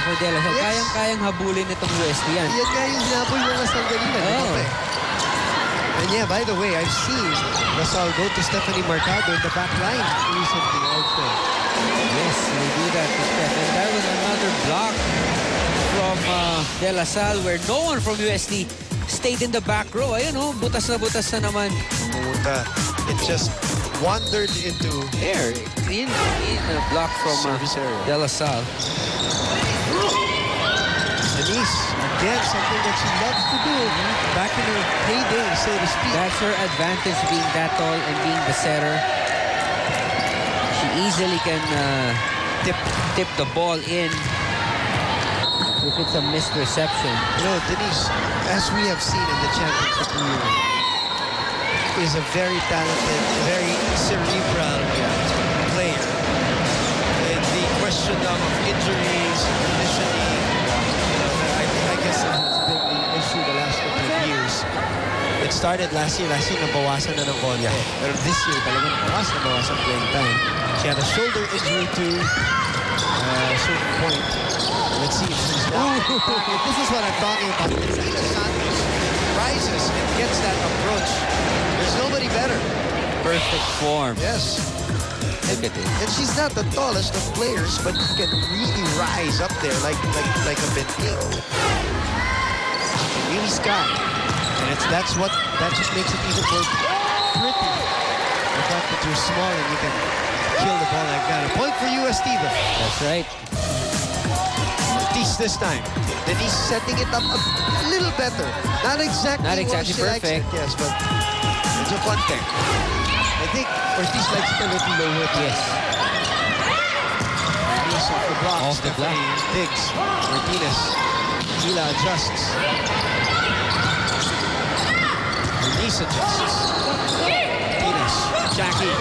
for De La Salle. Yes. Kayang-kayang habulin itong UST yan. Yan nga yung hinabol ng Lasal kanina. Oh. And yeah, by the way, I've seen Lasal go to Stephanie Mercado in the back line recently also. Yes, they do that to Steph. And that was another block from De La Salle where no one from UST stayed in the back row. Ayun, oh, butas na naman. It just wandered into There, in a block from service area. De La Salle. Denise, again, something that she loves to do back in her heyday, so to speak. That's her advantage, being that tall and being the setter. She easily can tip the ball in if it's a missed reception. You know, Denise, as we have seen in the championship year, is a very talented, very cerebral player. And the question of injuries, conditioning, I guess that has been the issue the last couple of years. It started last year. Last year, nabawasan na ng konti. Pero this year, talagang nabawasan playing time. She had a shoulder injury to a certain point. Let's see if she's back. This is what I'm talking about. If Ina Santos rises and gets that approach, there's nobody better. Perfect form. Yes. Look at this. And she's not the tallest of players, but can really rise up there like a Benting. Really sky. And that just makes it even more pretty. The fact that you're small and you can kill the ball like that. A point for UST though. That's right. Ortiz this time. Denise setting it up a little better. Not exactly perfect. Likes it, yes, but it's a fun thing. I think Ortiz likes it a little lower. Yes. Denise off the block. Off the block. Diggs. Martinez. Hila adjusts. Denise adjusts. Martinez. Jackie.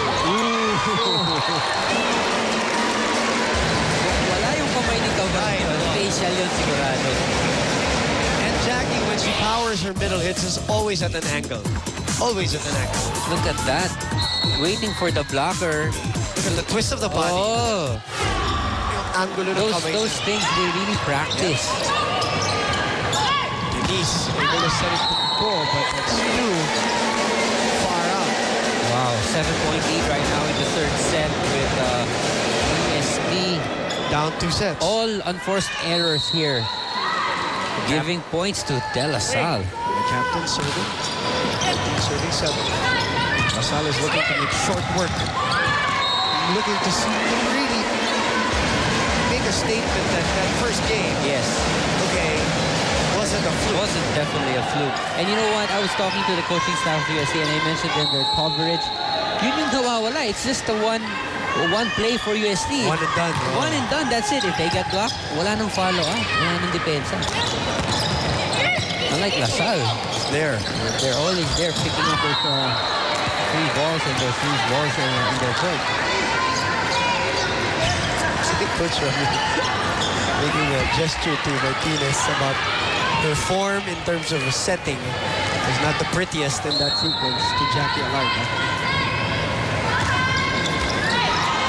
Wala yung kamay ni Cabrera. Facial yun sigurado. And Jackie, when she powers her middle hits, is always at an angle. Always at an angle. Look at that. Waiting for the blocker. Look at the twist of the body. Oh. Yung angulo ng kamay. Those things they really practice. Denise able to set it to the goal, but it's too far out. Wow, 7-point lead right now in the third set with UST. Down 2 sets. All unforced errors here. Giving points to De La Salle. The captain serving. Captain serving 7. La Salle is looking to make short work. Looking to really make a statement that first game. Yes. Okay. Wasn't a fluke. Wasn't definitely a fluke. And you know what? I was talking to the coaching staff of UST and I mentioned in their coverage. Yun yung nawawala. It's just the one play for UST. One and done. One and done. That's it. If they get blocked, wala nang follow-up. Wala nang depensa. Unlike La Salle. It's there. They're always there picking up those three balls and those three balls in their court. I think Coach Rami making a gesture to Martinez about her form in terms of setting is not the prettiest in that sequence to Jackie Alarga.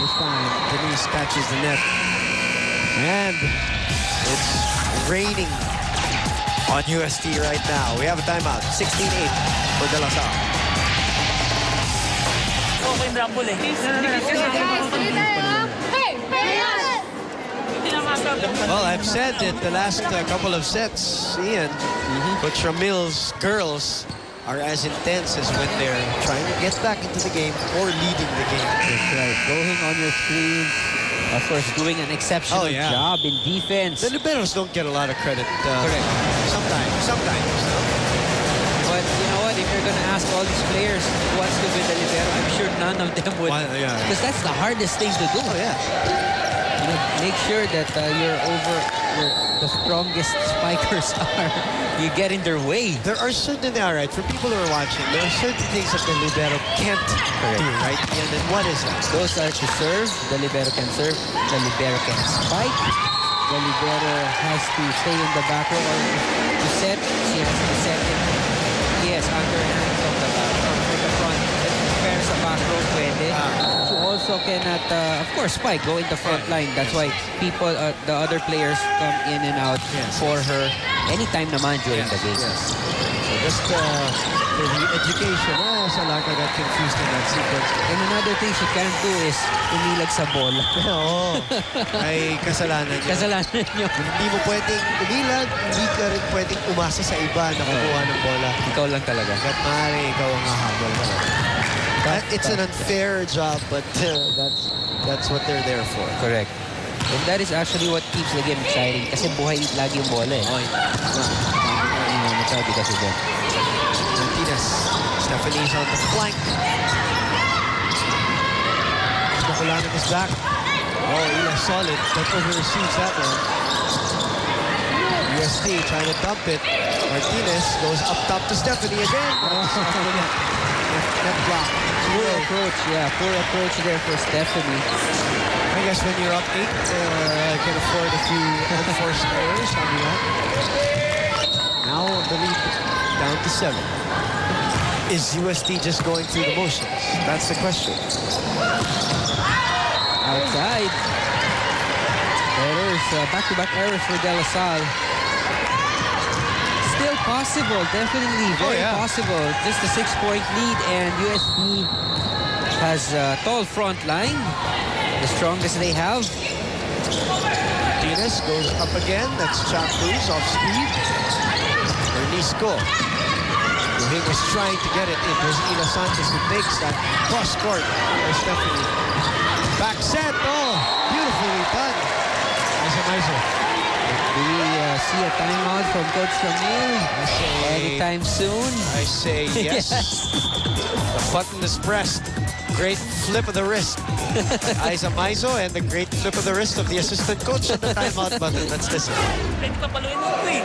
This time, Denise catches the net. And it's raining on UST right now. We have a timeout. 16-8 for De La Salle. Well, I've said that the last couple of sets, Ian, Coach Ramil's girls are as intense as when they're trying to get back into the game or leading the game. That's right. Going on your screen. Of course, doing an exceptional job in defense. The liberos don't get a lot of credit. Correct. Sometimes. But you know what? If you're going to ask all these players who wants to be the libero, I'm sure none of them would. Because that's the hardest thing to do. Oh, yeah. You know, make sure that the strongest spikers are. You get in their way. There are certain, all right, for people who are watching, there are certain things that the libero can't do, right? And then what is that? Those are to serve. The libero can serve. The libero can spike. The libero has to stay in the back row or to set. She has to set it. Yes, underhand from the front. Let's prepare sa back back row, pwede. She also cannot, of course, spike, go in the front line. That's why people, the other players come in and out for her anytime naman during the game. So just for the education, Salaka got confused in that sequence. And another thing she can't do is umilag sa bola. Oo. Ay kasalanan niya. Kasalanan niyo. Hindi mo pwedeng umilag, hindi ka rin pwedeng umasa sa iba na kukuha ng bola. Ikaw lang talaga. Hanggat maaari, ikaw ang hahabol talaga. It's an unfair job, but that's what they're there for. Correct. And that is actually what keeps the game exciting. Kasi buhay lagi yung bola eh. Masabi kasi doon. Martinez. Stephanie's on the flank. Makulangan is back. Oh, Ila solid, but over-receives that one. UST trying to dump it. Martinez goes up top to Stephanie again. Net block. Poor approach, poor approach there for Stephanie. I guess when you're up 8, can afford a few unforced errors. Now the lead down to 7. Is UST just going through the motions? That's the question. Outside. Errors, back-to-back errors for De La Salle. Still possible, definitely very possible. Just a 6-point lead, and UST has a tall front line, the strongest they have. Martinez goes up again. That's Chop Cruz off speed. Ernisco. He was trying to get it. It was Ina Santos who makes that cross court for Stephanie. Back set. Oh, beautifully done. Nice. Do we see a timeout from Coach Camille anytime soon? I say yes. The button is pressed. Great flip of the wrist. Isa Maizo, and the great flip of the wrist of the assistant coach at the timeout button. Let's listen. Pwede papaluin mo ito eh.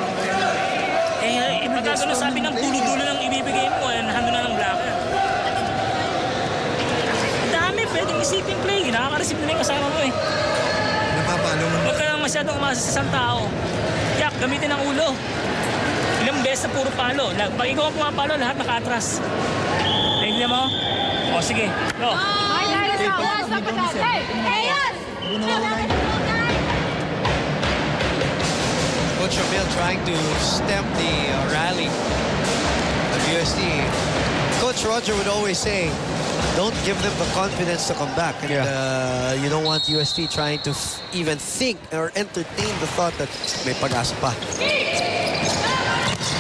Pagkagano sabi ng dulo-dulo ng ibibigay mo, nandun na ng blocker. Dami, pwedeng isipin play. Nakaka-receive na yung kasama mo eh. Napapalo mo. Huwag ka lang masyadong umasa sa isang tao. Yak, gamitin ang ulo. Ilang beses na puro palo. Pag ikaw ang pumapalo, lahat naka-atras. Tingnan mo. O, sige. Go. Coach Camille trying to stem the rally of UST. Coach Roger would always say, don't give them the confidence to come back. And you don't want UST trying to even think or entertain the thought that may pag-asa pa.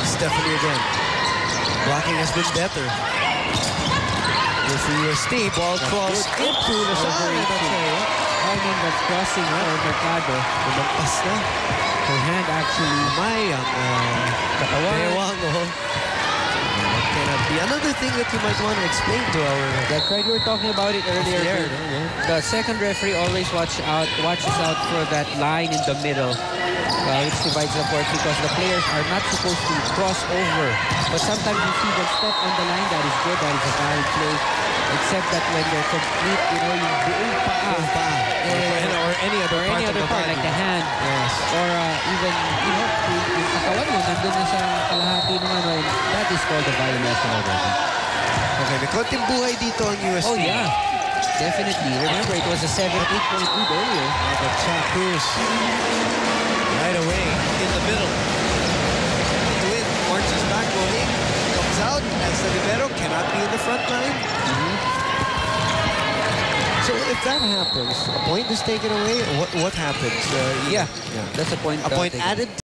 Stephanie again. Blocking has been better. With the UST, ball cross into the side. That's crossing for Mercado. Lumampas na. Her hand actually May ang katawan. What cannot be? Another thing that you might want to explain to our... That's right, we were talking about it earlier. The second referee always watches out for that line in the middle, which divides the court, because the players are not supposed to cross over. But sometimes you see them step on the line. That is good. That is a valid play. Except that when they're complete, yung buong paa, or any other part like the hand, or even, yung katawan mo, nandun na sa kalahati naman, that is called a violation already. Okay, may konting buhay dito ang UST. Oh, yeah. Definitely. Remember, it was a 7-8-point lead earlier. But Chop Cruz right away in the middle. To win, marches back, going, comes out, as the libero, cannot be in the front line. So if that happens, a point is taken away. What happens? That's a point. A point added.